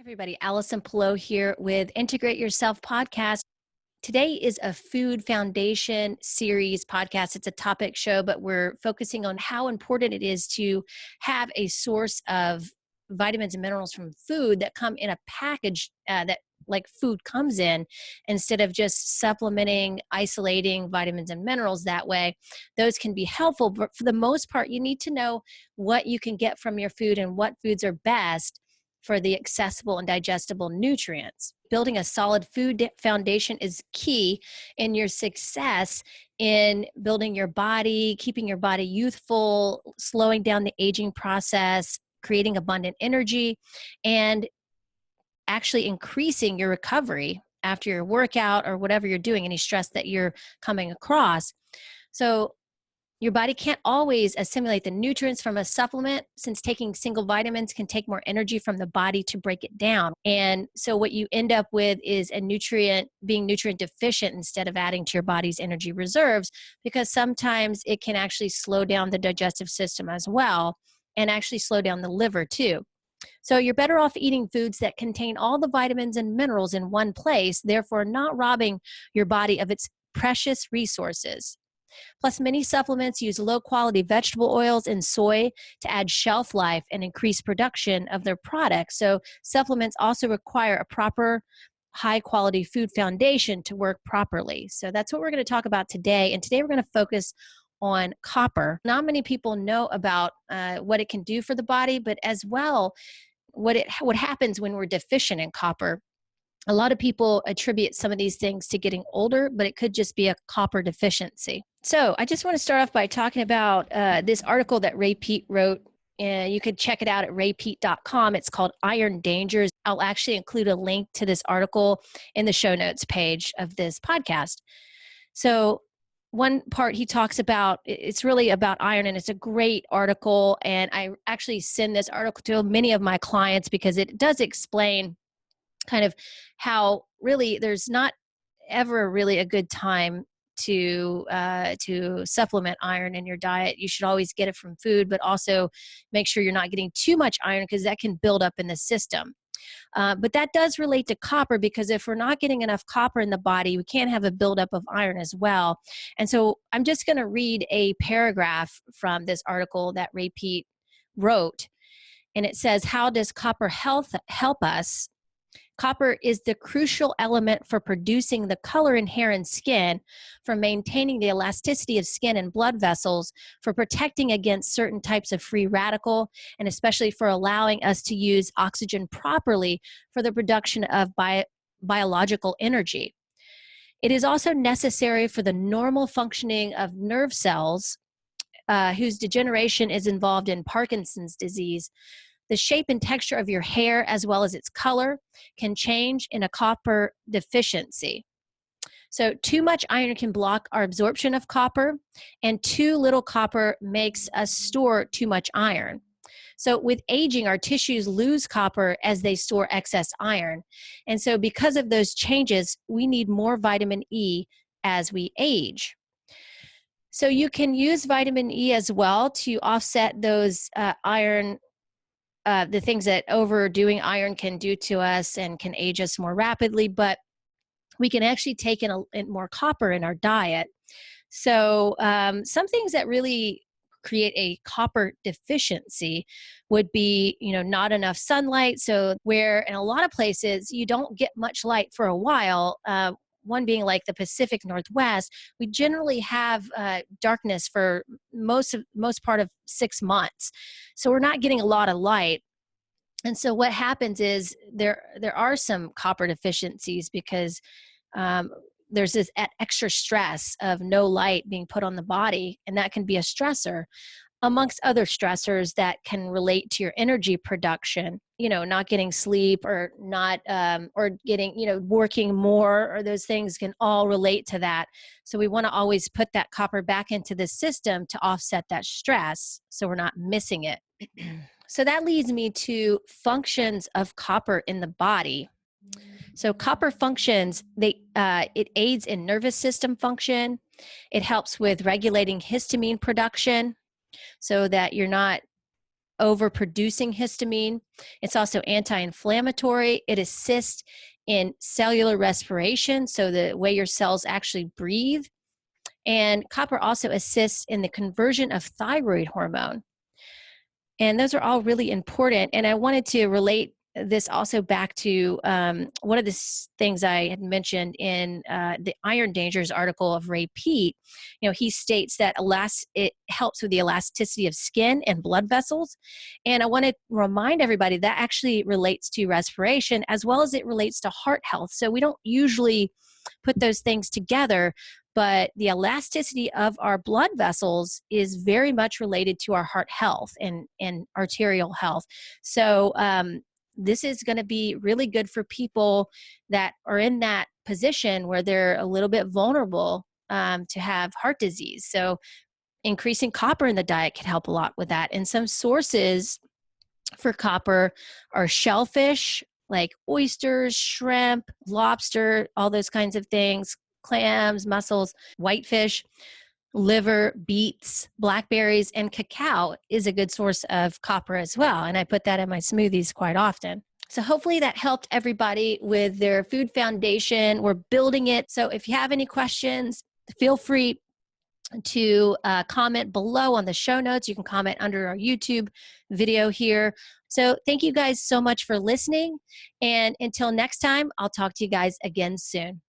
Everybody, Allison Pelot here with Integrate Yourself podcast. Today is a food foundation series podcast. It's a topic show, but we're focusing on how important it is to have a source of vitamins and minerals from food that come in a package that like food comes in, instead of just supplementing, isolating vitamins and minerals that way. Those can be helpful, but for the most part, you need to know what you can get from your food and what foods are best for the accessible and digestible nutrients. Building a solid food foundation is key in your success in building your body, keeping your body youthful, slowing down the aging process, creating abundant energy, and actually increasing your recovery after your workout or whatever you're doing, any stress that you're coming across. So your body can't always assimilate the nutrients from a supplement, since taking single vitamins can take more energy from the body to break it down. And so what you end up with is being nutrient deficient instead of adding to your body's energy reserves, because sometimes it can actually slow down the digestive system as well, and actually slow down the liver too. So you're better off eating foods that contain all the vitamins and minerals in one place, therefore not robbing your body of its precious resources. Plus, many supplements use low-quality vegetable oils and soy to add shelf life and increase production of their products. So supplements also require a proper high-quality food foundation to work properly. So that's what we're going to talk about today. And today we're going to focus on copper. Not many people know about what it can do for the body, but as well, what happens when we're deficient in copper. A lot of people attribute some of these things to getting older, but it could just be a copper deficiency. So I just want to start off by talking about this article that Ray Peat wrote. You could check it out at raypeat.com. It's called Iron Dangers. I'll actually include a link to this article in the show notes page of this podcast. So one part he talks about, it's really about iron, and it's a great article. And I actually send this article to many of my clients because it does explain kind of how really there's not ever really a good time to supplement iron in your diet. You should always get it from food, but also make sure you're not getting too much iron, because that can build up in the system. But that does relate to copper, because if we're not getting enough copper in the body, we can't have a buildup of iron as well. And so I'm just going to read a paragraph from this article that Ray Peat wrote. And it says, how does copper help us? Copper is the crucial element for producing the color in hair and skin, for maintaining the elasticity of skin and blood vessels, for protecting against certain types of free radical, and especially for allowing us to use oxygen properly for the production of biological energy. It is also necessary for the normal functioning of nerve cells, whose degeneration is involved in Parkinson's disease. The shape and texture of your hair, as well as its color, can change in a copper deficiency. So too much iron can block our absorption of copper, and too little copper makes us store too much iron. So with aging, our tissues lose copper as they store excess iron. And so because of those changes, we need more vitamin E as we age. So you can use vitamin E as well to offset those the things that overdoing iron can do to us and can age us more rapidly, but we can actually take in more copper in our diet. So some things that really create a copper deficiency would be, not enough sunlight. So where in a lot of places you don't get much light for a while, one being like the Pacific Northwest, we generally have darkness for most part of 6 months. So we're not getting a lot of light. And so what happens is there are some copper deficiencies because there's this extra stress of no light being put on the body, and that can be a stressor, amongst other stressors that can relate to your energy production, not getting sleep or not, or getting, working more, or those things can all relate to that. So we want to always put that copper back into the system to offset that stress, so we're not missing it. So that leads me to functions of copper in the body. So copper functions, it aids in nervous system function. It helps with regulating histamine production, so that you're not overproducing histamine. It's also anti-inflammatory. It assists in cellular respiration, so the way your cells actually breathe. And copper also assists in the conversion of thyroid hormone. And those are all really important. And I wanted to relate this also back to one of the things I had mentioned in the Iron Dangers article of Ray Peat. He states that it helps with the elasticity of skin and blood vessels. And I want to remind everybody that actually relates to respiration as well as it relates to heart health. So we don't usually put those things together, but the elasticity of our blood vessels is very much related to our heart health and arterial health. So this is going to be really good for people that are in that position where they're a little bit vulnerable to have heart disease. So increasing copper in the diet can help a lot with that. And some sources for copper are shellfish, like oysters, shrimp, lobster, all those kinds of things, clams, mussels, whitefish, liver, beets, blackberries, and cacao is a good source of copper as well. And I put that in my smoothies quite often. So hopefully that helped everybody with their food foundation. We're building it. So if you have any questions, feel free to comment below on the show notes. You can comment under our YouTube video here. So thank you guys so much for listening. And until next time, I'll talk to you guys again soon.